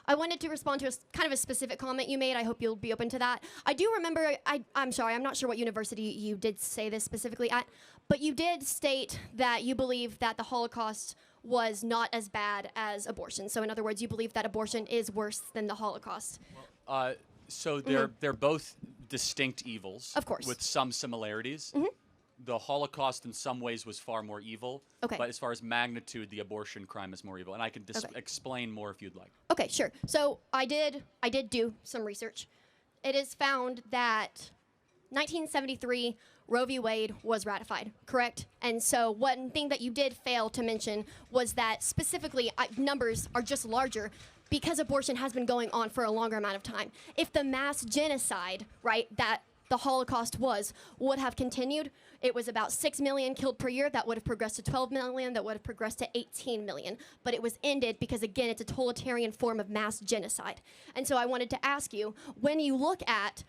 I wanted to respond to kind of a specific comment you made. I hope you'll be open to that. I do remember, I'm sorry, I'm not sure what university you did say this specifically at, but you did state that you believe that the Holocaust was not as bad as abortion. So in other words, you believe that abortion is worse than the Holocaust. So they're both distinct evils. Of course. With some similarities. The Holocaust in some ways was far more evil. Okay. But as far as magnitude, the abortion crime is more evil. And I can explain more if you'd like. Okay, sure. So I did do some research. It is found that 1973 Roe v. Wade was ratified, correct? And so one thing that you did fail to mention was that specifically numbers are just larger because abortion has been going on for a longer amount of time. If the mass genocide, right, that the Holocaust would have continued, it was about 6 million killed per year. That would have progressed to 12 million. That would have progressed to 18 million. But it was ended because, again, it's a totalitarian form of mass genocide. And so I wanted to ask you, when you look at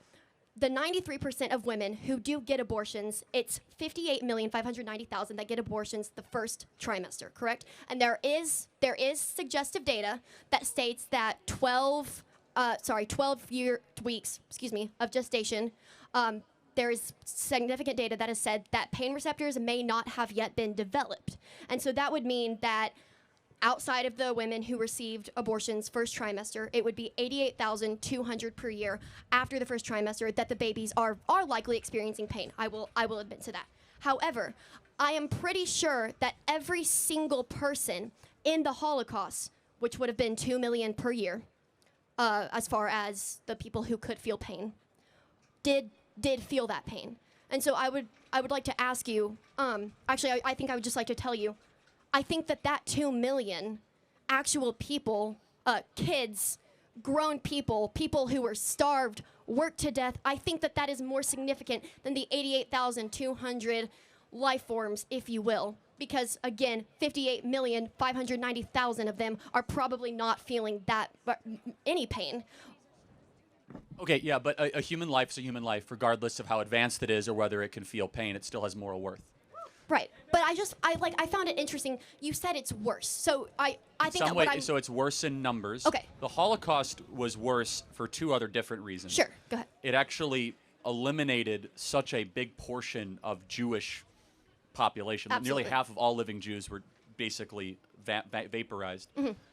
the 93% of women who do get abortions, it's 58,590,000 that get abortions the first trimester, correct? And there is suggestive data that states that 12 weeks, of gestation, there is significant data that has said that pain receptors may not have yet been developed. And so that would mean that outside of the women who received abortions first trimester, it would be 88,200 per year after the first trimester that the babies are likely experiencing pain. I will admit to that. However, I am pretty sure that every single person in the Holocaust, which would have been 2 million per year, as far as the people who could feel pain, did feel that pain. And so I would like to ask you, actually I think I would just like to tell you, I think that 2 million actual people, kids, grown people who were starved, worked to death, I think that is more significant than the 88,200 life forms, if you will. Because, again, 58,590,000 of them are probably not feeling any pain. Okay, yeah, but a human life is a human life, regardless of how advanced it is or whether it can feel pain. It still has moral worth. Right, but I found it interesting. You said it's worse, so I think that what I'm... So it's worse in numbers. Okay. The Holocaust was worse for two other different reasons. Sure, go ahead. It actually eliminated such a big portion of Jewish population. Absolutely. Nearly half of all living Jews were basically vaporized.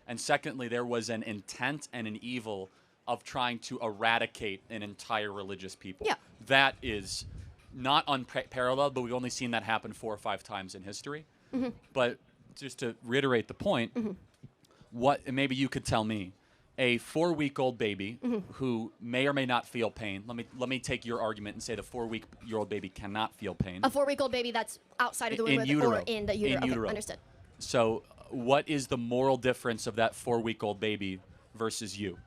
And secondly, there was an intent and an evil of trying to eradicate an entire religious people. Yeah. That is not unparalleled, but we've only seen that happen 4 or 5 times in history. But just to reiterate the point, and maybe you could tell me, a 4-week-old baby who may or may not feel pain. Let me take your argument and say the 4-week-old baby cannot feel pain. A 4-week-old baby that's outside of the womb or in the utero. In utero. Okay, understood. So what is the moral difference of that 4-week-old baby versus you?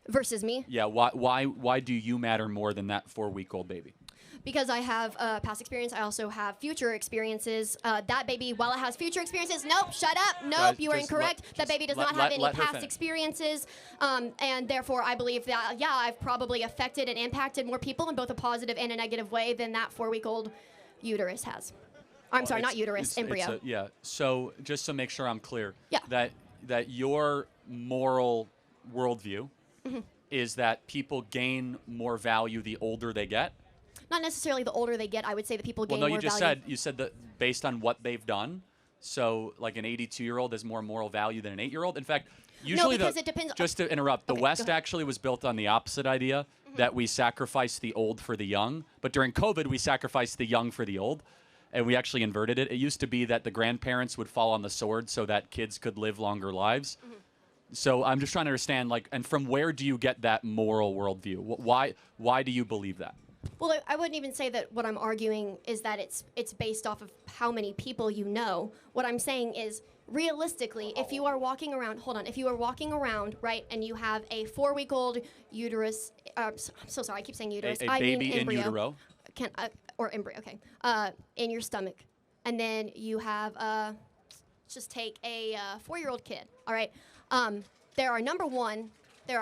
Versus me? Yeah, why do you matter more than that 4-week-old baby? Because I have past experience, I also have future experiences. That baby, while it has future experiences, nope, shut up, nope, you are incorrect. That baby does not have any past experiences, and therefore I believe that, yeah, I've probably affected and impacted more people in both a positive and a negative way than that 4-week-old uterus has. I'm sorry, not uterus, embryo. Yeah, so just to make sure I'm clear, yeah. that your moral worldview is that people gain more value the older they get? Not necessarily the older they get. I would say that people gain more value. Well, no, you said that based on what they've done. So, like an 82-year-old has more moral value than an 8-year-old. In fact, usually, no, because it depends. Just to interrupt, the West actually was built on the opposite idea that we sacrifice the old for the young. But during COVID, we sacrificed the young for the old, and we actually inverted it. It used to be that the grandparents would fall on the sword so that kids could live longer lives. So I'm just trying to understand, and from where do you get that moral worldview? Why do you believe that? Well, I wouldn't even say that what I'm arguing is that it's based off of how many people you know. What I'm saying is, realistically, if you are walking around, right, and you have a 4-week-old uterus, I'm so sorry, I keep saying uterus. A baby mean embryo. in utero. Or embryo, okay, in your stomach. And then you have, just take a 4-year-old kid, all right? There are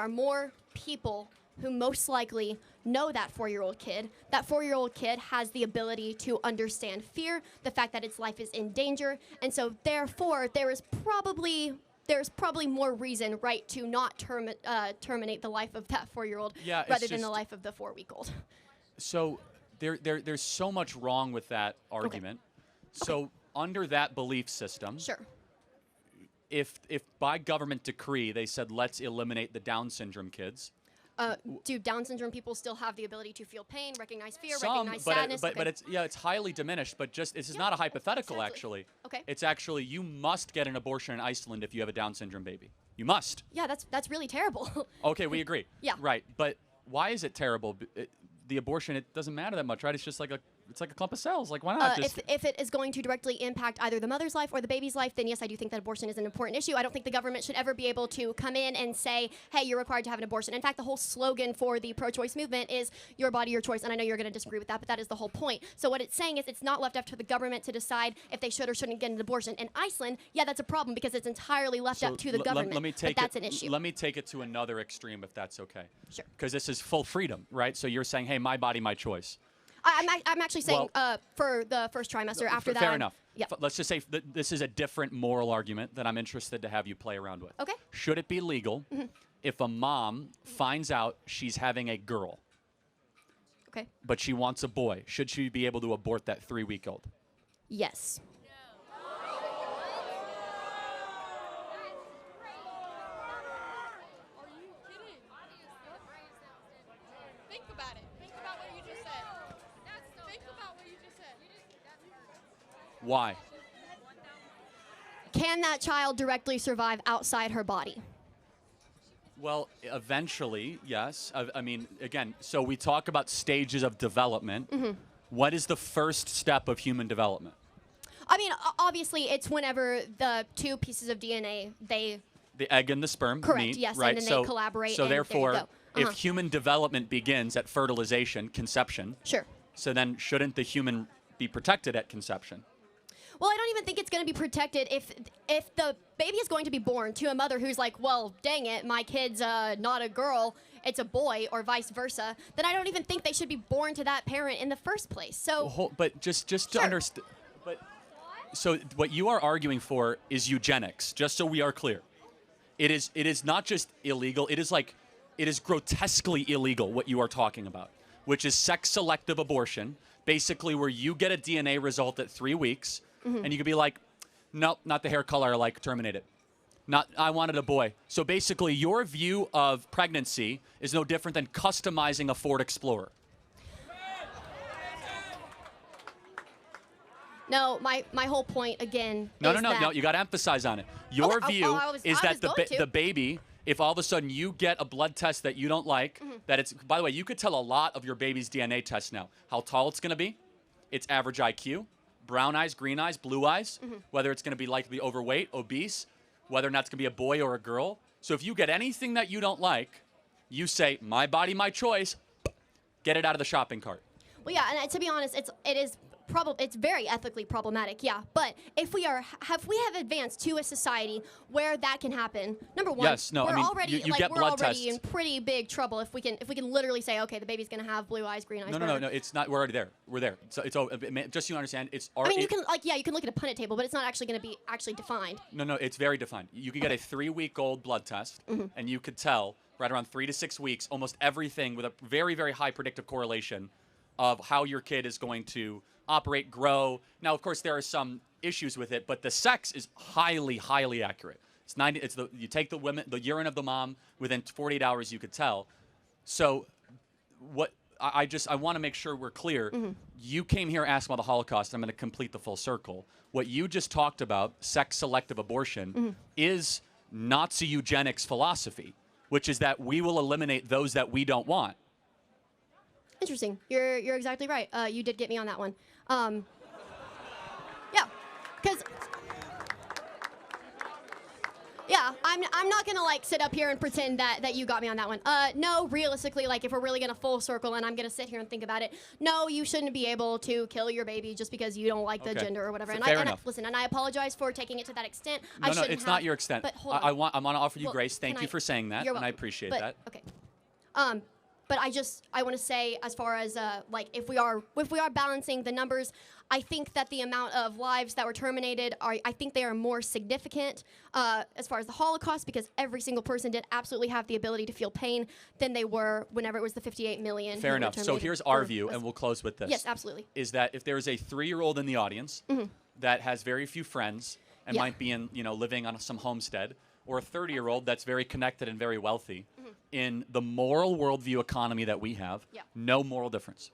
more people who most likely know that 4-year-old kid. That 4-year-old kid has the ability to understand fear, the fact that its life is in danger, and so therefore there is probably there's probably more reason, right, to not terminate the life of that 4-year-old rather than the life of the 4-week-old. So there's so much wrong with that argument. Okay. So under that belief system, sure. If by government decree they said let's eliminate the Down syndrome kids, do Down syndrome people still have the ability to feel pain, recognize fear, some, recognize but sadness? But it's highly diminished. But just this is not a hypothetical, actually. Okay. It's actually you must get an abortion in Iceland if you have a Down syndrome baby. You must. Yeah, that's really terrible. Okay, we agree. Yeah. Right, but why is it terrible? The abortion, it doesn't matter that much, right? It's just like a clump of cells. Like, why not? If it is going to directly impact either the mother's life or the baby's life, then yes, I do think that abortion is an important issue. I don't think the government should ever be able to come in and say, hey, you're required to have an abortion. In fact, the whole slogan for the pro-choice movement is your body, your choice. And I know you're going to disagree with that, but that is the whole point. So what it's saying is it's not left up to the government to decide if they should or shouldn't get an abortion. In Iceland, yeah, that's a problem because it's entirely left up to the government. But that's an issue. Let me take it to another extreme, if that's okay. Sure. Because this is full freedom, right? So you're saying, hey, my body, my choice. I'm actually saying for the first trimester. After that, fair enough. Yep. Let's just say this is a different moral argument that I'm interested to have you play around with. Okay. Should it be legal if a mom finds out she's having a girl, okay, but she wants a boy? Should she be able to abort that 3-week-old? Yes. Why? Can that child directly survive outside her body? Well, eventually, yes. I mean, again, so we talk about stages of development. What is the first step of human development? I mean, obviously, it's whenever the two pieces of DNA, the egg and the sperm meet, yes, right? and then they collaborate. So and therefore, if human development begins at fertilization, conception, sure. So then shouldn't the human be protected at conception? Well, I don't even think it's going to be protected if the baby is going to be born to a mother who's like, well, dang it, my kid's not a girl, it's a boy, or vice versa. Then I don't even think they should be born to that parent in the first place. So, but just to understand, but so what you are arguing for is eugenics. Just so we are clear, it is not just illegal. It is grotesquely illegal what you are talking about, which is sex-selective abortion, basically where you get a DNA result at 3 weeks. And you could be like, nope, not the hair color I like, terminate it. I wanted a boy. So basically, your view of pregnancy is no different than customizing a Ford Explorer. No, my whole point, again, No, you got to emphasize on it. Your view is that the baby, if all of a sudden you get a blood test that you don't like, that it's, by the way, you could tell a lot of your baby's DNA test now. How tall it's going to be, its average IQ, brown eyes, green eyes, blue eyes, whether it's going to be likely overweight, obese, whether or not it's going to be a boy or a girl. So if you get anything that you don't like, you say, my body, my choice, get it out of the shopping cart. Well, yeah, and to be honest, it's very ethically problematic, yeah. But if we have advanced to a society where that can happen, number one, yes, no, we're I mean, already you get we're blood already tests. in pretty big trouble if we can literally say, okay, the baby's gonna have blue eyes, green eyes. No, it's not. We're already there. We're there. So it's just so you understand. It's. I mean, you can you can look at a Punnett table, but it's not actually gonna be defined. No, it's very defined. You can get a 3-week-old blood test, and you could tell right around 3 to 6 weeks almost everything with a very, very high predictive correlation of how your kid is going to operate, grow. Now, of course, there are some issues with it, but the sex is highly, highly accurate. You take the urine of the mom within 48 hours, you could tell. So, I want to make sure we're clear. You came here asking about the Holocaust. I'm going to complete the full circle. What you just talked about, sex-selective abortion, is Nazi eugenics philosophy, which is that we will eliminate those that we don't want. Interesting. You're exactly right. You did get me on that one. Yeah, because I'm not gonna sit up here and pretend that you got me on that one. No, realistically, if we're really gonna full circle and I'm gonna sit here and think about it, no, you shouldn't be able to kill your baby just because you don't like the gender or whatever. Fair enough. Listen, and I apologize for taking it to that extent. No, it's not your extent. But hold on. I want to offer you grace. Thank you for saying that, and I appreciate that. Okay. But I want to say, as far as like if we are balancing the numbers, I think that the amount of lives that were terminated I think they are more significant as far as the Holocaust, because every single person did absolutely have the ability to feel pain than they were whenever it was the 58 million. Fair enough. So here's our view, and we'll close with this. Yes, absolutely. Is that if there is a 3-year-old in the audience that has very few friends and might be living on some homestead, or a 30-year-old that's very connected and very wealthy, in the moral worldview economy that we have, no moral difference.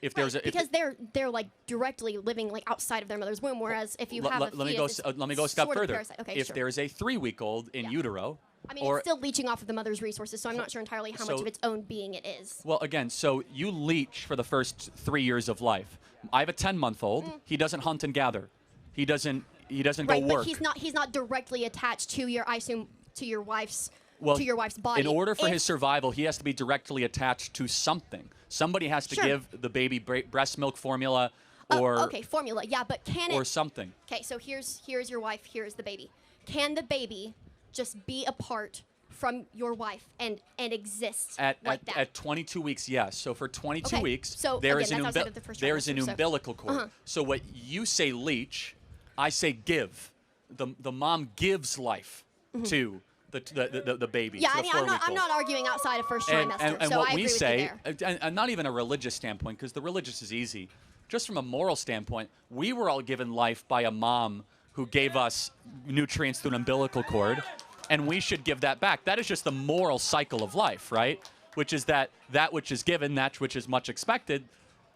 If there's because they're like directly living like outside of their mother's womb, whereas if you have let me go a step further. Okay, if there's a 3-week-old in utero, I mean, it's still leeching off of the mother's resources, so I'm not sure entirely how much of its own being it is. Well, again, so you leech for the first 3 years of life. I have a 10-month-old. He doesn't hunt and gather. He doesn't go work. But he's not directly attached to your, I assume, to your wife's body. In order for his survival, he has to be directly attached to something. Somebody has to give the baby breast milk formula, or formula. Yeah, but can it or something? Okay, so here's your wife. Here's the baby. Can the baby just be apart from your wife and exist like that? At 22 weeks, yes. So for 22 weeks, so there's an umbilical cord. So what you say leech, I say give. The mom gives life to the baby. Yeah, I mean, I'm not arguing outside of first trimester. And so what I we agree say, with you there. and not even a religious standpoint, because the religious is easy. Just from a moral standpoint, we were all given life by a mom who gave us nutrients through an umbilical cord, and we should give that back. That is just the moral cycle of life, right? Which is that which is given, that which is much expected.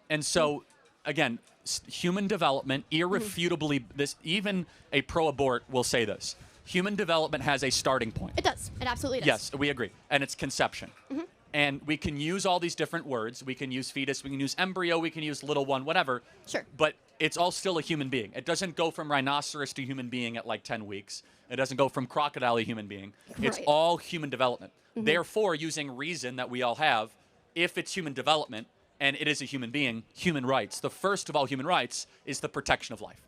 And so, again, human development, irrefutably, even a pro-abort will say this. Human development has a starting point. It does. It absolutely does. Yes, we agree. And it's conception. And we can use all these different words. We can use fetus, we can use embryo, we can use little one, whatever. Sure. But it's all still a human being. It doesn't go from rhinoceros to human being at like 10 weeks. It doesn't go from crocodile to human being. It's all human development. Therefore, using reason that we all have, if it's human development and it is a human being, human rights. The first of all human rights is the protection of life.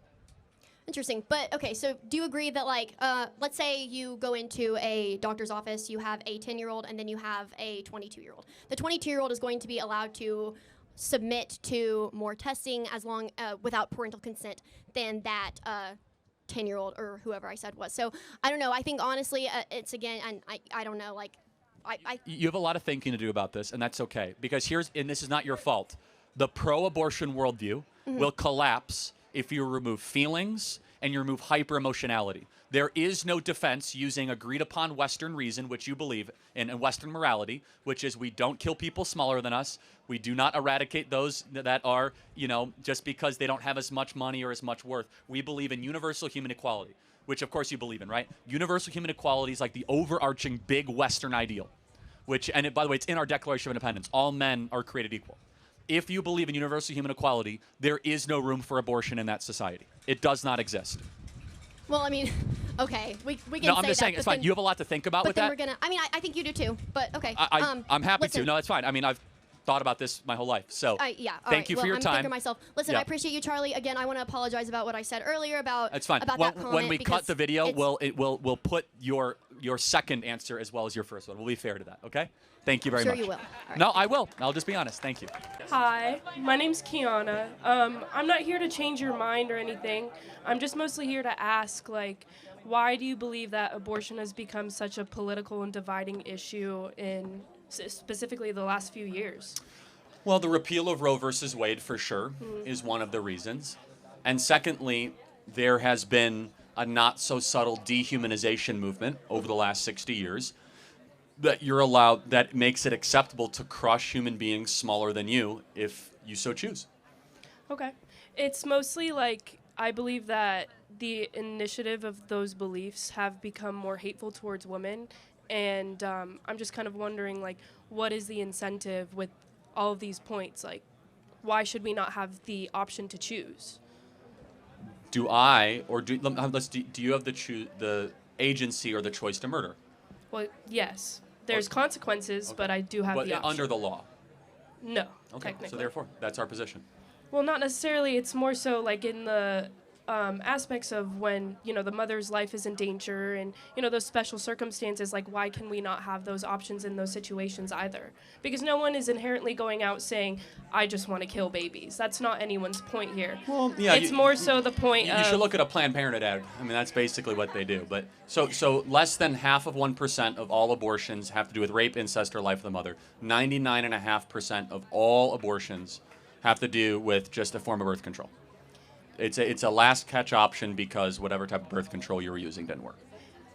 Interesting. But, okay, so do you agree that, like, let's say you go into a doctor's office, you have a 10-year-old, and then you have a 22-year-old. The 22-year-old is going to be allowed to submit to more testing as long without parental consent than that 10-year-old or whoever I said was. So, I don't know. I think, honestly, it's, again, and I don't know, like, You have a lot of thinking to do about this, and that's okay. Because and this is not your fault, the pro-abortion worldview will collapse if you remove feelings and you remove hyper-emotionality. There is no defense using agreed-upon Western reason, which you believe in, and Western morality, which is we don't kill people smaller than us. We do not eradicate those that are, just because they don't have as much money or as much worth. We believe in universal human equality, which, of course, you believe in, right? Universal human equality is like the overarching big Western ideal, and by the way, it's in our Declaration of Independence. All men are created equal. If you believe in universal human equality, there is no room for abortion in that society. It does not exist. Well, I mean, okay, we can say No, I'm just saying, that, it's fine. You have a lot to think about with that. But then I mean, I think you do too, but okay. I'm happy to. No, it's fine. I mean, I've thought about this my whole life. So thank you for your time. I'm thinking myself. Listen, I appreciate you, Charlie. Again, I want to apologize about what I said earlier about That's fine. About that comment, when we cut the video, we'll put your second answer as well as your first one. We'll be fair to that, okay? Thank you very much. Sure you will. Right. No, I will. I'll just be honest. Thank you. Hi, my name's Kiana. I'm not here to change your mind or anything. I'm just mostly here to ask, why do you believe that abortion has become such a political and dividing issue in specifically the last few years? Well, the repeal of Roe versus Wade, for sure, is one of the reasons. And secondly, there has been a not-so-subtle dehumanization movement over the last 60 years that makes it acceptable to crush human beings smaller than you if you so choose. Okay. It's mostly I believe that the initiative of those beliefs have become more hateful towards women, and I'm just kind of wondering, what is the incentive with all of these points? Why should we not have the option to choose? Do you have the agency or the choice to murder? Well, yes. There's consequences, but I do have the option. Under the law? No, Okay, technically. so therefore, that's our position. Well, not necessarily. It's more so in the aspects of when, the mother's life is in danger and, those special circumstances, like why can we not have those options in those situations either? Because no one is inherently going out saying, I just want to kill babies. That's not anyone's point here. Well, yeah, it's more so the point of... You should look at a Planned Parenthood ad. I mean, that's basically what they do. But so less than half of 1% of all abortions have to do with rape, incest, or life of the mother. 99.5% of all abortions have to do with just a form of birth control. It's a last catch option because whatever type of birth control you were using didn't work.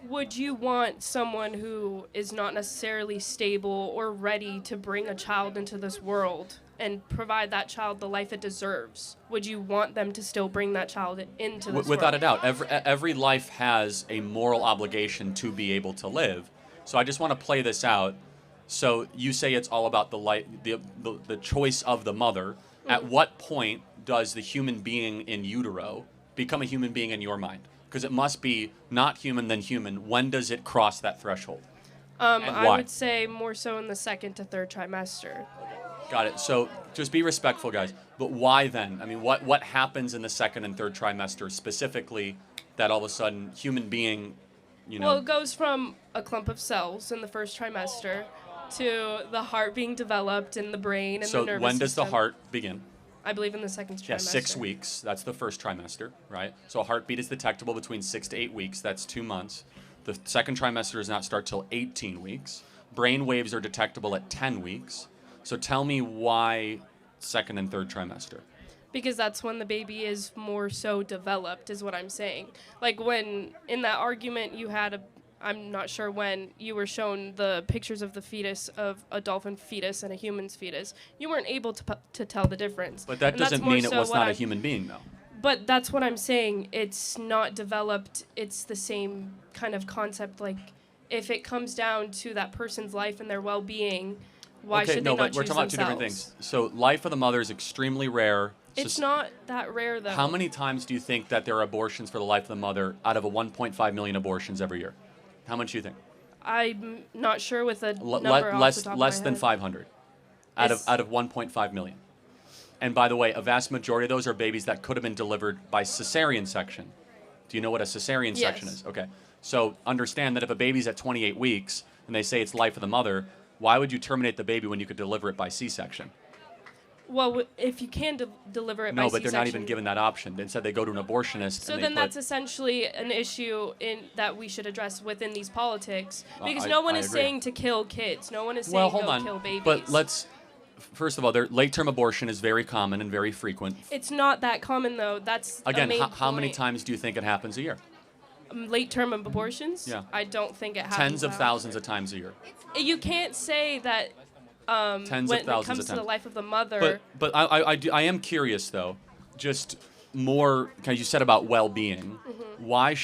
Would you want someone who is not necessarily stable or ready to bring a child into this world and provide that child the life it deserves? Would you want them to still bring that child into this world? Without a doubt. Every life has a moral obligation to be able to live. So I just want to play this out. So you say it's all about the choice of the mother. Mm-hmm. At what point does the human being in utero become a human being in your mind? Because it must be not human than human. When does it cross that threshold? And I why? would say more so in the 2nd to 3rd trimester. Got it. So just be respectful, guys. But why then? I mean, what happens in the 2nd and 3rd trimester specifically that all of a sudden human being, Well, it goes from a clump of cells in the 1st trimester to the heart being developed in the brain and the nervous system. So when does the heart begin? I believe in the 2nd trimester. Yeah, 6 weeks. That's the 1st trimester, right? So a heartbeat is detectable between 6 to 8 weeks. That's 2 months. The 2nd trimester does not start till 18 weeks. Brain waves are detectable at 10 weeks. So tell me why 2nd and 3rd trimester. Because that's when the baby is more so developed, is what I'm saying. Like when in that argument you had I'm not sure when you were shown the pictures of the fetus of a dolphin fetus and a human's fetus. You weren't able to tell the difference. But that doesn't mean it was not a human being, though. But that's what I'm saying. It's not developed. It's the same kind of concept. Like, if it comes down to that person's life and their well-being, why should they not choose we're talking about two different things. So life of the mother is extremely rare. It's not that rare, though. How many times do you think that there are abortions for the life of the mother out of a 1.5 million abortions every year? How much do you think? I'm not sure with a number off the top of my less than head. 500 out of 1.5 million. And by the way, a vast majority of those are babies that could have been delivered by cesarean section. Do you know what a cesarean section is? Okay. So understand that if a baby's at 28 weeks and they say it's life of the mother, why would you terminate the baby when you could deliver it by C-section? Well, if you can deliver it by No, C-section. but they're not even given that option. Instead, they go to an abortionist. So and then that's essentially an issue that we should address within these politics. Because no one is agree. saying to kill kids. No one is saying kill babies. But first of all, late-term abortion is very common and very frequent. It's not that common, though. That's Again, a main how many point. times do you think it happens a year? Late-term abortions? Yeah. I don't think it happens. Tens of that thousands often. of times a year. You can't say that Tens when of thousands it comes of to the times. life of the mother. But I am curious though, just more because you said about well-being. Mm-hmm. Why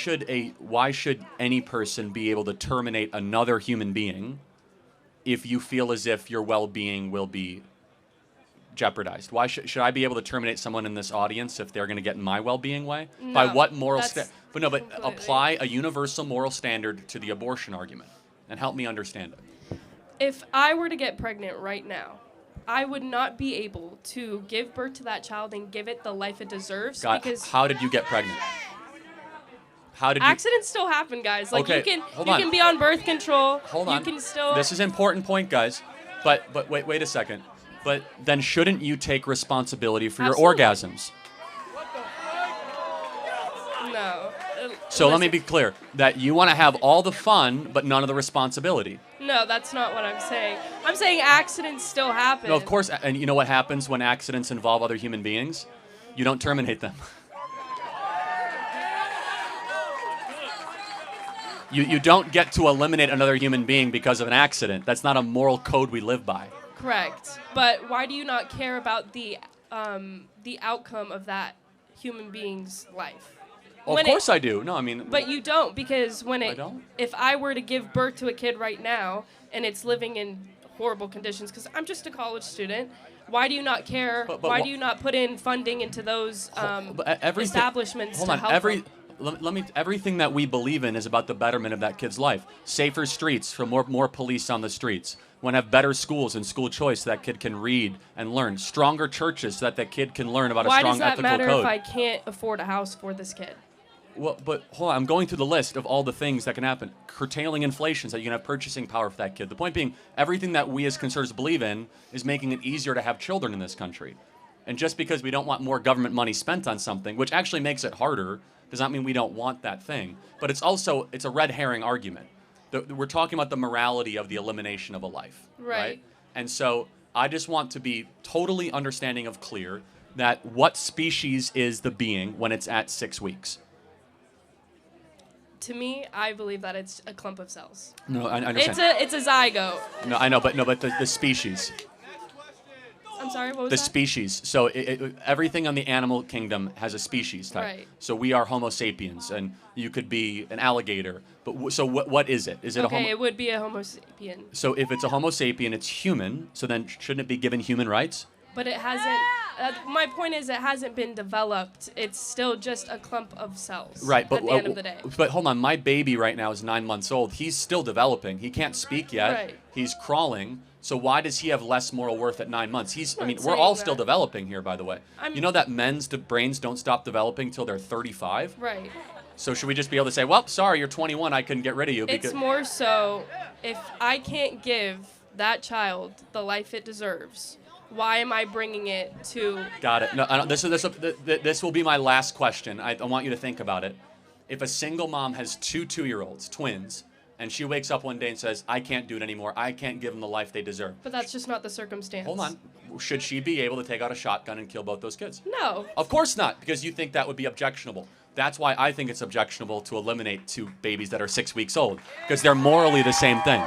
should any person be able to terminate another human being if you feel as if your well-being will be jeopardized? Why should I be able to terminate someone in this audience if they're going to get in my well-being way? No, By what moral that's but completely- apply a universal moral standard to the abortion argument and help me understand it. If I were to get pregnant right now, I would not be able to give birth to that child and give it the life it deserves because How did you get pregnant? How did you accidents still happen, guys. Like Okay, you hold on. can be on birth control. Hold on. You can still This is an important point, guys. But wait a second. But then shouldn't you take responsibility for Absolutely. your orgasms? No. So let me Listen, be clear that you want to have all the fun but none of the responsibility. No, that's not what I'm saying. I'm saying accidents still happen. No, of course. And you know what happens when accidents involve other human beings? You don't terminate them. You don't get to eliminate another human being because of an accident. That's not a moral code we live by. Correct. But why do you not care about the outcome of that human being's life? Of course I do. No, I mean. But you don't, because I don't? if I were to give birth to a kid right now and it's living in horrible conditions, because I'm just a college student, why do you not care? But why do you not put in funding into those establishments hold to on, help them? let me. Everything that we believe in is about the betterment of that kid's life. Safer streets, for more police on the streets. Want to have better schools and school choice so that kid can read and learn. Stronger churches so that that kid can learn about a Why strong does that ethical matter code. if I can't afford a house for this kid? Well, but hold on. I'm going through the list of all the things that can happen. Curtailing inflation so you can have purchasing power for that kid. The point being, everything that we as conservatives believe in is making it easier to have children in this country. And just because we don't want more government money spent on something, which actually makes it harder, does not mean we don't want that thing. But it's a red herring argument. We're talking about the morality of the elimination of a life. Right. And so I just want to be totally understanding of clear that what species is the being when it's at 6 weeks? To me, I believe that it's a clump of cells. No, I understand. It's a zygote. No, I know, but the species. I'm sorry, what was The that? species. So everything on the animal kingdom has a species type. Right. So we are Homo sapiens, and you could be an alligator. But so what is it? Is it a Okay, Homo? it would be a Homo sapien. So if it's a Homo sapien, it's human. So then shouldn't it be given human rights? But it hasn't. My point is, it hasn't been developed. It's still just a clump of cells. Right, but at the end of the day. But hold on, my baby right now is 9 months old. He's still developing. He can't speak yet. Right. He's crawling. So why does he have less moral worth at 9 months? I'm we're saying all still that. developing here, by the way. You know that men's brains don't stop developing till they're 35. Right. So should we just be able to say, well, sorry, you're 21. I couldn't get rid of you because It's more so if I can't give that child the life it deserves, why am I bringing it to? Got it. No, this will be my last question. I want you to think about it. If a single mom has two 2-year-olds, twins, and she wakes up one day and says, I can't do it anymore. I can't give them the life they deserve. But that's just not the circumstance. Hold on. Should she be able to take out a shotgun and kill both those kids? No. Of course not, because you think that would be objectionable. That's why I think it's objectionable to eliminate 2 babies that are 6 weeks old, because they're morally the same thing.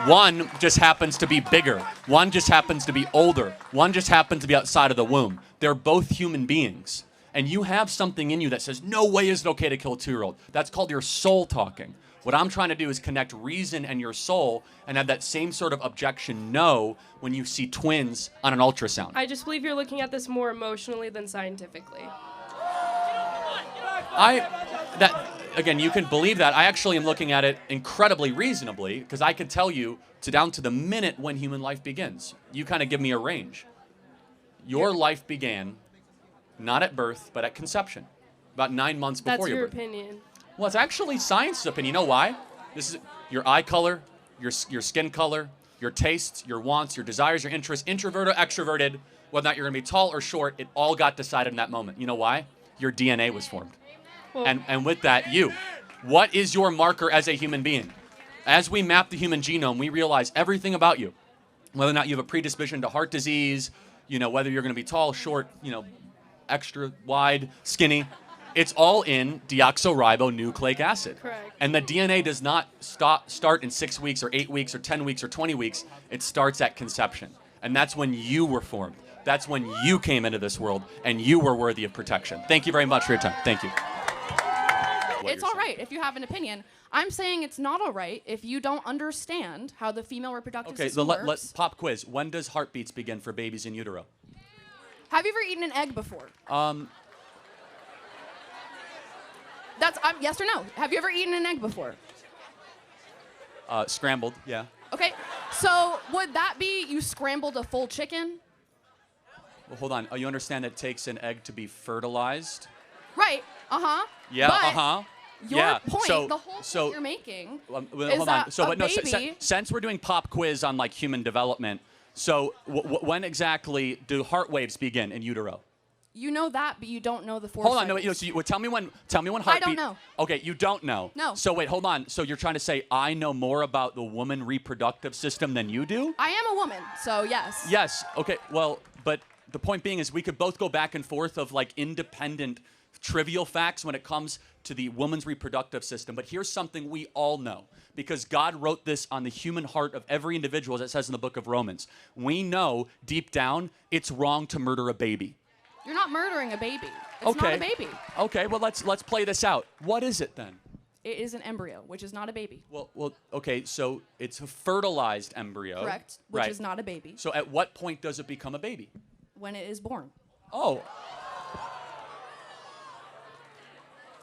One just happens to be bigger. One just happens to be older. One just happens to be outside of the womb. They're both human beings. And you have something in you that says, no way is it okay to kill a 2-year-old. That's called your soul talking. What I'm trying to do is connect reason and your soul and have that same sort of objection no when you see twins on an ultrasound. I just believe you're looking at this more emotionally than scientifically. Again, you can believe that. I actually am looking at it incredibly reasonably because I can tell you down to the minute when human life begins. You kind of give me a range. Your life began not at birth, but at conception, about 9 months before That's your your birth. opinion. Well, it's actually science's opinion. You know why? This is your eye color, your skin color, your tastes, your wants, your desires, your interests, introverted or extroverted, whether or not you're going to be tall or short, it all got decided in that moment. You know why? Your DNA was formed. Well, And with that, what is your marker as a human being? As we map the human genome, we realize everything about you. Whether or not you have a predisposition to heart disease, whether you're going to be tall, short, extra wide, skinny. It's all in deoxyribonucleic acid. Correct. And the DNA does not start in 6 weeks or 8 weeks or 10 weeks or 20 weeks. It starts at conception. And that's when you were formed. That's when you came into this world and you were worthy of protection. Thank you very much for your time. Thank you. It's all right if you have an opinion. I'm saying it's not all right if you don't understand how the female reproductive Okay, system so works. let's pop quiz. When does heartbeats begin for babies in utero? Have you ever eaten an egg before? That's yes or no. Have you ever eaten an egg before? Scrambled, yeah. Okay, so would that be you scrambled a full chicken? Well, hold on. You understand that it takes an egg to be fertilized? Right. Yeah. But Your Yeah. point, So- the whole so- point you're making, Well, is hold that on. So, a but no. baby. Since we're doing pop quiz on like human development, so when exactly do heart waves begin in utero? You know that, but you don't know the four. Hold on. No. cycles. So tell me when. Heartbeat. know. Okay, you don't know. No. So wait, hold on. So you're trying to say I know more about the woman reproductive system than you do? I am a woman, so yes. Yes. Okay. Well, but the point being is we could both go back and forth of like independent trivial facts when it comes to the woman's reproductive system. But here's something we all know because God wrote this on the human heart of every individual, as it says in the book of Romans. We know deep down it's wrong to murder a baby. You're not murdering a baby. It's Okay. not a baby. Okay. Well, let's play this out. What is it then? It is an embryo, which is not a baby. Well. Okay. So it's a fertilized embryo. Correct, which right. is not a baby. So at what point does it become a baby? When it is born. Oh.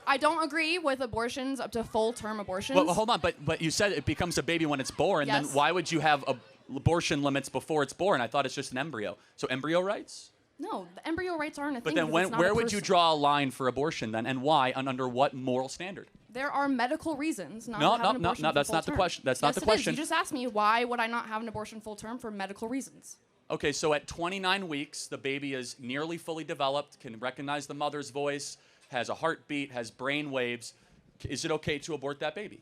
I don't agree with abortions up to full-term abortions. Well, hold on, but you said it becomes a baby when it's born. Yes. Then why would you have abortion limits before it's born? I thought it's just an embryo. So embryo rights? No, the embryo rights aren't a But thing. then because it's not where a would you person. draw a line for abortion then, and why, and under what moral standard? There are medical reasons not No, to have an no, abortion no, for that's full not the term. question. That's not Yes, the it is. question. You just asked me why would I not have an abortion full term for medical reasons. Okay, so at 29 weeks, the baby is nearly fully developed, can recognize the mother's voice, has a heartbeat, has brain waves. Is it okay to abort that baby?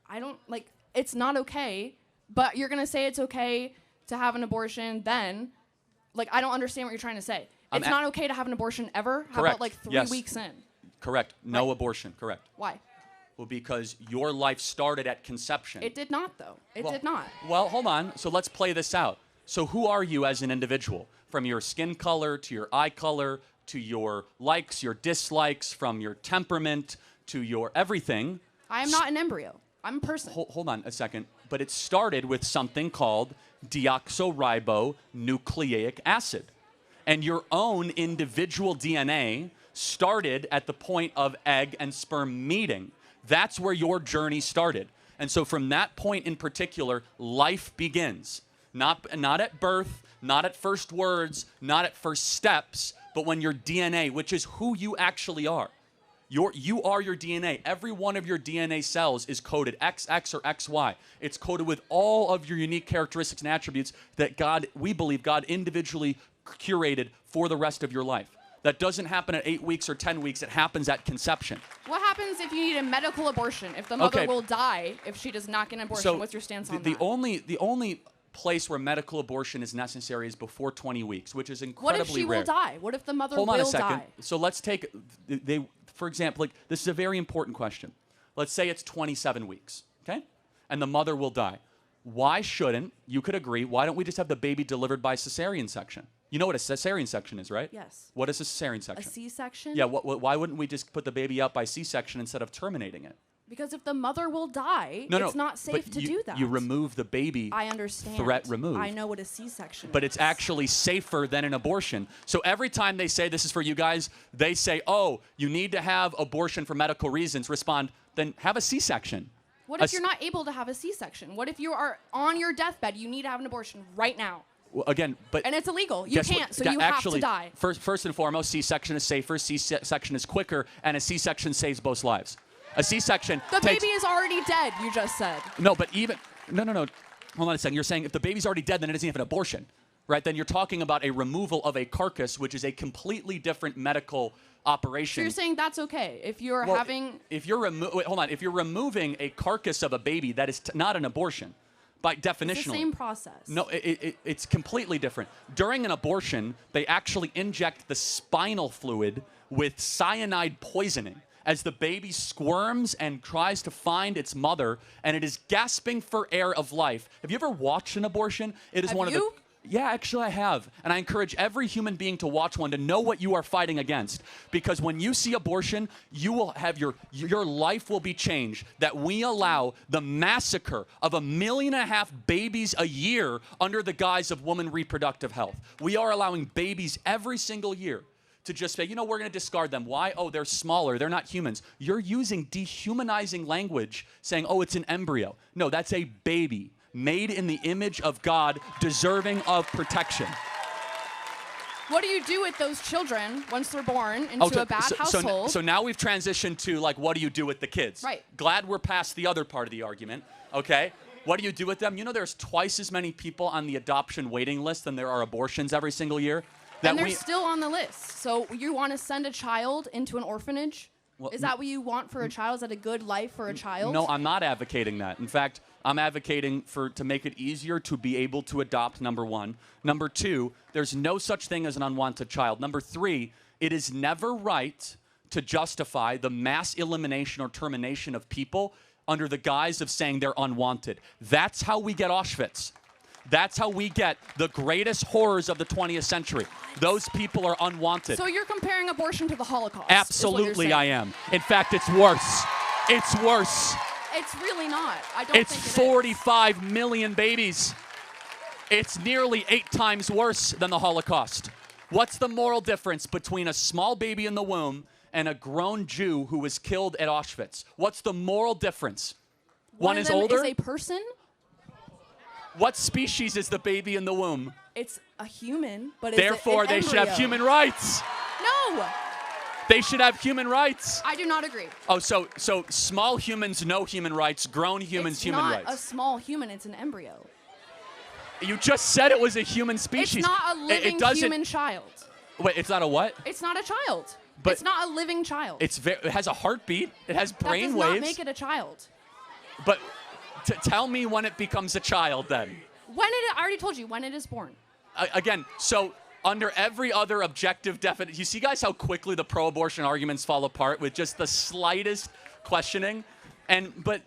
I don't like. It's not okay, but you're gonna say it's okay to have an abortion then. Like, I don't understand what you're trying to say. It's not okay to have an abortion ever? How Correct. about like 3 Yes. weeks in? Correct. No Right. abortion. Correct. Why? Well, because your life started at conception. It did not, though. It Well- did not. Well, hold on. So let's play this out. So who are you as an individual? From your skin color to your eye color to your likes, your dislikes, from your temperament to your everything. I am not an embryo. I'm a person. Hold on a second. But it started with something called deoxyribonucleic acid. And your own individual DNA started at the point of egg and sperm meeting. That's where your journey started. And so from that point in particular, life begins. Not at birth, not at first words, not at first steps, but when your DNA, which is who you actually are. You are your DNA. Every one of your DNA cells is coded XX or XY. It's coded with all of your unique characteristics and attributes that we believe God individually curated for the rest of your life. That doesn't happen at 8 weeks or 10 weeks. It happens at conception. What happens if you need a medical abortion? If the mother Okay. will die if she does not get an abortion? So What's your stance on the that? only place where medical abortion is necessary is before 20 weeks, which is What incredibly if she rare. will die? What if the mother Hold will on a second. die? So let's take, for example, like this is a very important question. Let's say it's 27 weeks, okay? And the mother will die. Why shouldn't, you could agree, why don't we just have the baby delivered by cesarean section? You know what a cesarean section is, right? Yes. What is a cesarean A section? C-section? Yeah, why wouldn't we just put the baby out by C-section instead of terminating it? Because if the mother will die, No, it's not safe but to do that. You remove the baby. I understand. Threat removed. I know what a C-section But is. it's actually safer than an abortion. So every time they say, this is for you guys, they say, oh, you need to have abortion for medical reasons, respond, then have a C-section. What if you're not able to have a C-section? What if you are on your deathbed? You need to have an abortion right now. Well, again, but And it's illegal. You guess can't, what? so you Actually, have to die. First and foremost, C-section is safer, C-section is quicker, and a C-section saves both lives. A C-section The takes... baby is already dead, you just said. No, but even... No. Hold on a second. You're saying if the baby's already dead, then it isn't even an abortion, right? Then you're talking about a removal of a carcass, which is a completely different medical operation. So you're saying that's okay if you're Well, having... If you're wait, hold on. If you're removing a carcass of a baby, that is not an abortion, by definition. It's the same process. No, it's completely different. During an abortion, they actually inject the spinal fluid with cyanide poisoning as the baby squirms and tries to find its mother, and it is gasping for air of life. Have you ever watched an abortion? It is Have one you? of the... Yeah, actually I have. And I encourage every human being to watch one to know what you are fighting against. Because when you see abortion, you will have your life will be changed. That we allow the massacre of 1.5 million babies a year under the guise of woman reproductive health. We are allowing babies every single year to just say, you know, we're going to discard them. Why? Oh, they're smaller. They're not humans. You're using dehumanizing language saying, oh, it's an embryo. No, that's a baby made in the image of God, deserving of protection. What do you do with those children once they're born into a bad household? So now we've transitioned to, like, what do you do with the kids? Right. Glad we're past the other part of the argument, okay? What do you do with them? You know there's twice as many people on the adoption waiting list than there are abortions every single year? And they're still on the list. So you want to send a child into an orphanage? Well, Is that what you want for a child? Is that a good life for a child? No, I'm not advocating that. In fact, I'm advocating to make it easier to be able to adopt, number one. Number two, there's no such thing as an unwanted child. Number three, it is never right to justify the mass elimination or termination of people under the guise of saying they're unwanted. That's how we get Auschwitz. That's how we get the greatest horrors of the 20th century. Those people are unwanted. So you're comparing abortion to the Holocaust? Absolutely, I am. In fact, it's worse. It's worse. It's really not. I don't It's think it is. 45 million babies. It's nearly 8 times worse than the Holocaust. What's the moral difference between a small baby in the womb and a grown Jew who was killed at Auschwitz. What's the moral difference? One of is them older. Is a person. What species is the baby in the womb? It's a human, but Therefore, it's an they should have embryo. human rights. No, They should have human rights. I do not agree. Oh, so small humans, no human rights. Grown humans, It's human not rights. a small human. It's an embryo. You just said it was a human species. It's not a living it doesn't, human child. Wait, it's not a what? It's not a child. But it's not a living child. It has a heartbeat. It has brain that does waves. not make it a child. But tell me when it becomes a child then. I already told you when it is born. Again, so under every other objective definition, you see guys how quickly the pro-abortion arguments fall apart with just the slightest questioning? But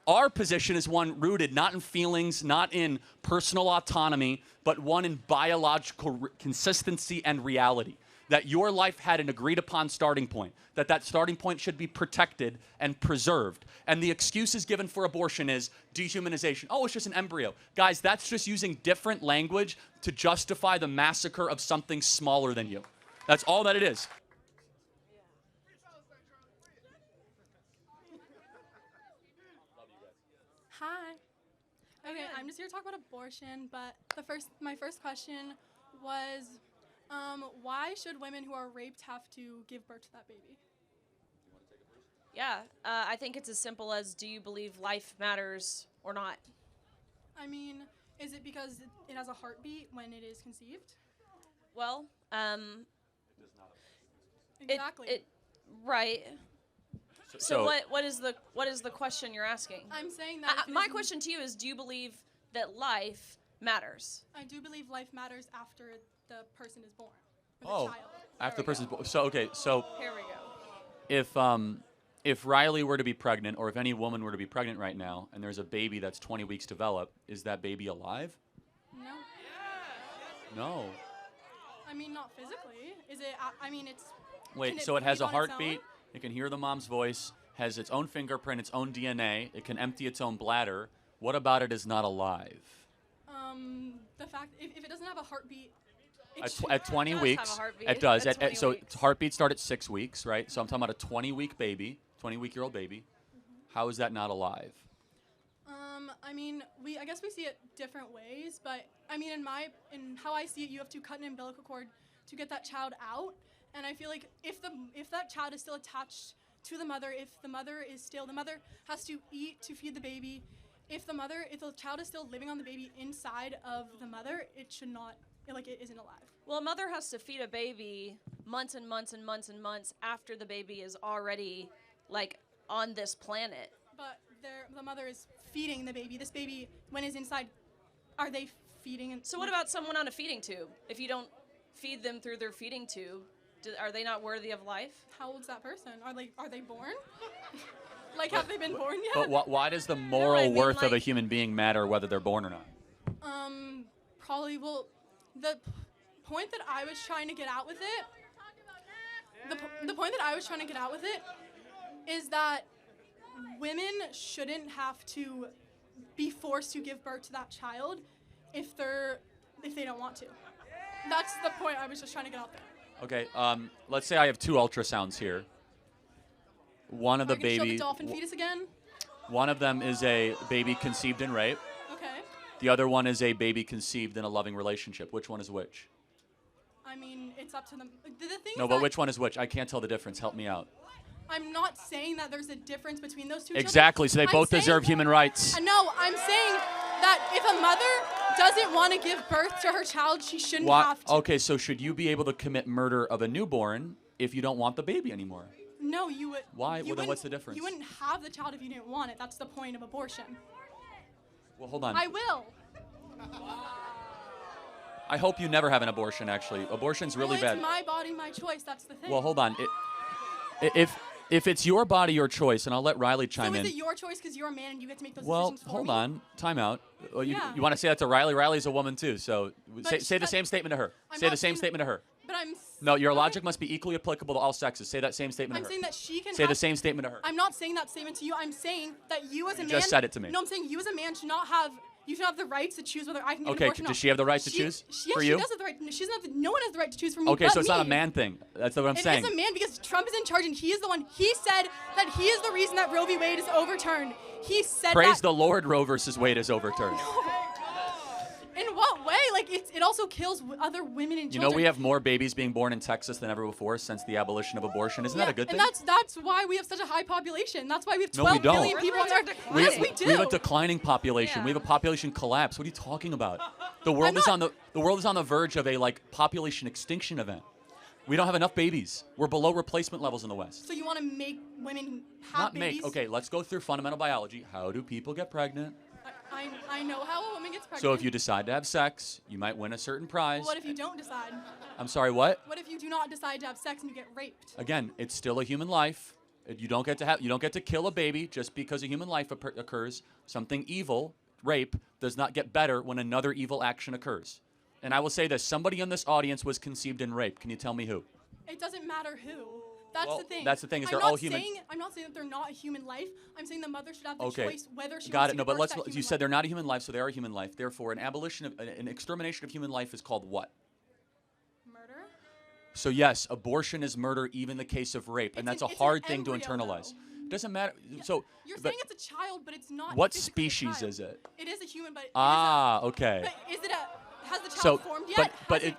our position is one rooted not in feelings, not in personal autonomy, but one in biological consistency and reality. That your life had an agreed upon starting point, that starting point should be protected and preserved. And the excuses given for abortion is dehumanization. Oh, it's just an embryo. Guys, that's just using different language to justify the massacre of something smaller than you. That's all that it is. Hi. Okay, I'm just here to talk about abortion, but my first question was, why should women who are raped have to give birth to that baby? Yeah, I think it's as simple as, do you believe life matters or not? I mean, is it because it has a heartbeat when it is conceived? Well, Exactly. right. So what is the question you're asking? I'm saying that if it my isn't- question to you is, do you believe that life matters? I do believe life matters after the person is born. Or the Oh, child. after the person's born. So, okay, so Here we go. if Riley were to be pregnant, or if any woman were to be pregnant right now, and there's a baby that's 20 weeks developed, is that baby alive? No. No. I mean, not physically. Is it? I mean, it's. Wait, can so it has a breathe on its heartbeat, own? it can hear the mom's voice, has its own fingerprint, its own DNA, it can empty its own bladder. What about it is not alive? The fact if it doesn't have a heartbeat. At 20 It does have weeks, a heartbeat. it does. At 20 So weeks. heartbeats start at 6 weeks, right? So I'm talking about a 20-week baby, 20-week-year-old baby. How is that not alive? I mean, I guess we see it different ways, but I mean, in how I see it, you have to cut an umbilical cord to get that child out, and I feel like if that child is still attached to the mother, the mother has to eat to feed the baby. If the child is still living on the baby inside of the mother, it should not, it isn't alive. Well, a mother has to feed a baby months and months and months and months after the baby is already, on this planet. But the mother is feeding the baby. This baby, when it's inside, are they feeding? So what about someone on a feeding tube? If you don't feed them through their feeding tube, are they not worthy of life? How old's that person? Are they born? Have they been born yet? But why does the moral mean, worth of a human being matter whether they're born or not? Probably. Well, the point that I was trying to get out with it. The point that I was trying to get out with it is that women shouldn't have to be forced to give birth to that child if they don't want to. That's the point I was just trying to get out there. Okay, let's say I have 2 ultrasounds here. One of the Are you gonna show baby, the dolphin fetus again? one of them is a baby conceived in rape. Okay. The other one is a baby conceived in a loving relationship. Which one is which? I mean, it's up to them. The thing No, is but that which one is which? I can't tell the difference. Help me out. I'm not saying that there's a difference between those two. Exactly, so they children. both deserve human rights. No, I'm saying that if a mother doesn't want to give birth to her child, she shouldn't have to. Okay, so should you be able to commit murder of a newborn if you don't want the baby anymore? No, you would. Why? you Well, then what's the wouldn't- difference? You wouldn't have the child if you didn't want it. That's the point of abortion. Well, hold on. I will. I hope you never have an abortion, actually. Abortion's really Well, bad. it's my body, my choice. That's the thing. Well, hold on. If it's your body, your choice, and I'll let Riley chime So in. is it your choice because you're a man and you get to make those Well, decisions for hold me? on. Time out. You Yeah. want to say that to Riley? Riley's a woman, too. So say the but- same statement to her. I'm Say the not same saying- statement to her. But I'm. No, your okay. logic must be equally applicable to all sexes. Say that same statement I'm to her. saying that she can. Say the have- same statement to her. I'm not saying that statement to you. I'm saying that you as a man. just said it to me. No, I'm saying you as a man should not have You should have the rights to choose whether I can get an Okay, abortion or not. does she have the rights to choose Yes, for she you? does have the right. She doesn't have no one has the right to choose for me. Okay, but so it's not a me. man thing. That's what I'm saying. It is a man because Trump is in charge and he is the one. He said that he is the reason that Roe v. Wade is overturned. He said Praise that. the Lord, Roe versus Wade is overturned. In what way? Like it also kills other women and You children. know we have more babies being born in Texas than ever before since the abolition of abortion. Isn't that a good thing? And that's why we have such a high population. That's why we have No, we 12 don't. million people on our. We Yes, have, we do. we have a declining population. Yeah. We have a population collapse. What are you talking about? The world is on the world is on the verge of a population extinction event. We don't have enough babies. We're below replacement levels in the West. So you want to make women have Not babies? make. Okay, let's go through fundamental biology. How do people get pregnant? I know how a woman gets pregnant. So if you decide to have sex, you might win a certain prize. What if you don't decide? I'm sorry, what? What if you do not decide to have sex and you get raped? Again, it's still a human life. You don't get to kill a baby just because a human life occurs. Something evil, rape, does not get better when another evil action occurs. And I will say this, somebody in this audience was conceived in rape. Can you tell me who? It doesn't matter who. That's Well, the thing. that's the thing, is I'm they're all not human. I'm not saying that they're not a human life. I'm saying the mother should have the Okay. choice whether she Got wants it. to No, give but birth let's. to that You human said life. they're not a human life, so they are a human life. Therefore, an extermination of human life is called what? Murder? So yes, abortion is murder, even in the case of rape, and It's that's an- a it's an hard thing to embryo, internalize. though. It doesn't matter. So, You're but saying it's a child, but it's not. what physically a species child. is it? It is a human, but Okay. But is it a? Has the child So, formed yet?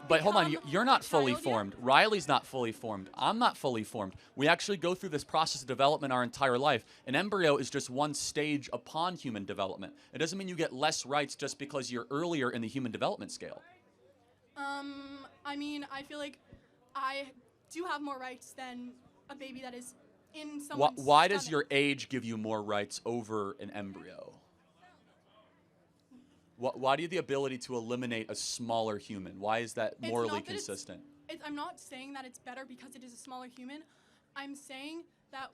but hold on, Become you're not a fully child yet? formed. Riley's not fully formed. I'm not fully formed. We actually go through this process of development our entire life. An embryo is just one stage upon human development. It doesn't mean you get less rights just because you're earlier in the human development scale. I mean, I feel like I do have more rights than a baby that is in someone's Why does stomach. your age give you more rights over an embryo? Why do you have the ability to eliminate a smaller human? Why is that It's morally not that it's- consistent? I'm not saying that it's better because it is a smaller human. I'm saying that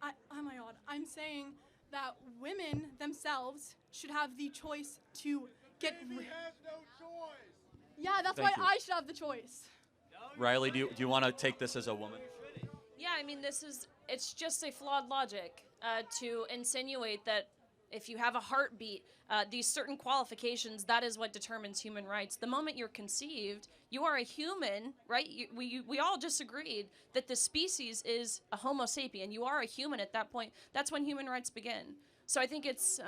oh my god. I'm saying that women themselves should have the choice to get. Yeah, that's Thank why you. I should have the choice. Riley, do you want to take this as a woman? Yeah, I mean, it's just a flawed logic to insinuate that if you have a heartbeat, these certain qualifications, that is what determines human rights. The moment you're conceived, you are a human, right? We all just agreed that the species is a Homo sapien. You are a human at that point. That's when human rights begin. So I think it's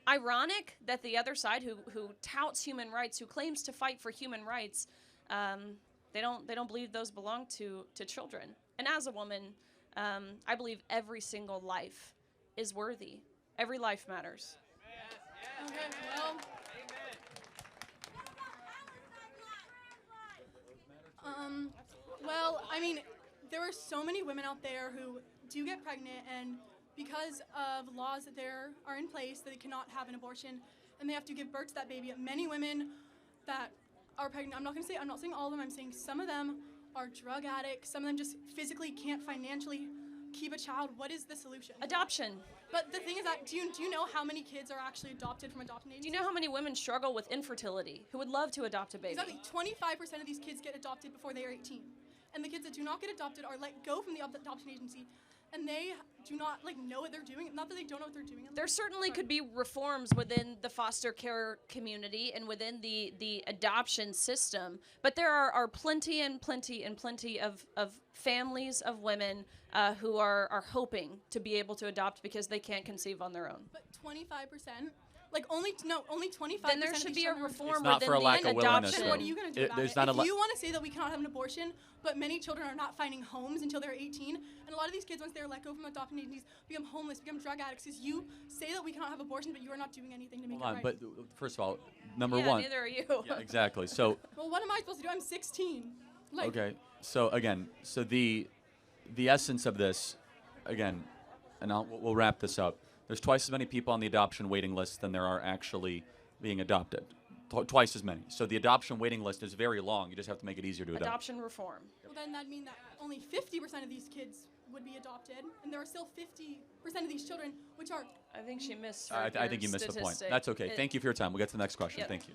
ironic that the other side, who touts human rights, who claims to fight for human rights, they don't believe those belong to children. And as a woman, I believe every single life is worthy. Every life matters. Okay, well, I mean, there are so many women out there who do get pregnant, and because of laws that there are in place that they cannot have an abortion, and they have to give birth to that baby. Many women that are pregnant, I'm not saying all of them, I'm saying some of them are drug addicts, some of them just physically can't financially keep a child. What is the solution? Adoption. But the thing is that, do you know how many kids are actually adopted from adoption agencies? Do you know how many women struggle with infertility who would love to adopt a baby? Exactly. 25% of these kids get adopted before they are 18. And the kids that do not get adopted are let go from the adoption agency, and they do not know what they're doing. Not that they don't know what they're doing. There certainly could be reforms within the foster care community and within the adoption system, but there are plenty and plenty and plenty of families of women who are hoping to be able to adopt because they can't conceive on their own. But 25%, only 25%. Then there of should these be a children are- reform It's not within for a the lack of willingness, adoption. though. What are you going to do about There's it? not a If you want to say that we cannot have an abortion, but many children are not finding homes until they're 18, and a lot of these kids, once they're let go from adoption agencies, become homeless, become drug addicts, because you say that we cannot have abortion, but you are not doing anything to make Hold it on, right. but first of all, number Yeah, one. neither are you. Yeah, exactly. So, Well, what am I supposed to do? I'm 16. okay. So again, the essence of this, again, and we'll wrap this up. There's twice as many people on the adoption waiting list than there are actually being adopted. Twice as many. So the adoption waiting list is very long. You just have to make it easier to adopt. Adoption reform. Well, then that'd mean that only 50% of these kids would be adopted, and there are still 50% of these children which are. I think she missed. I think you missed the point. That's okay. Thank you for your time. We'll get to the next question. Yep. Thank you.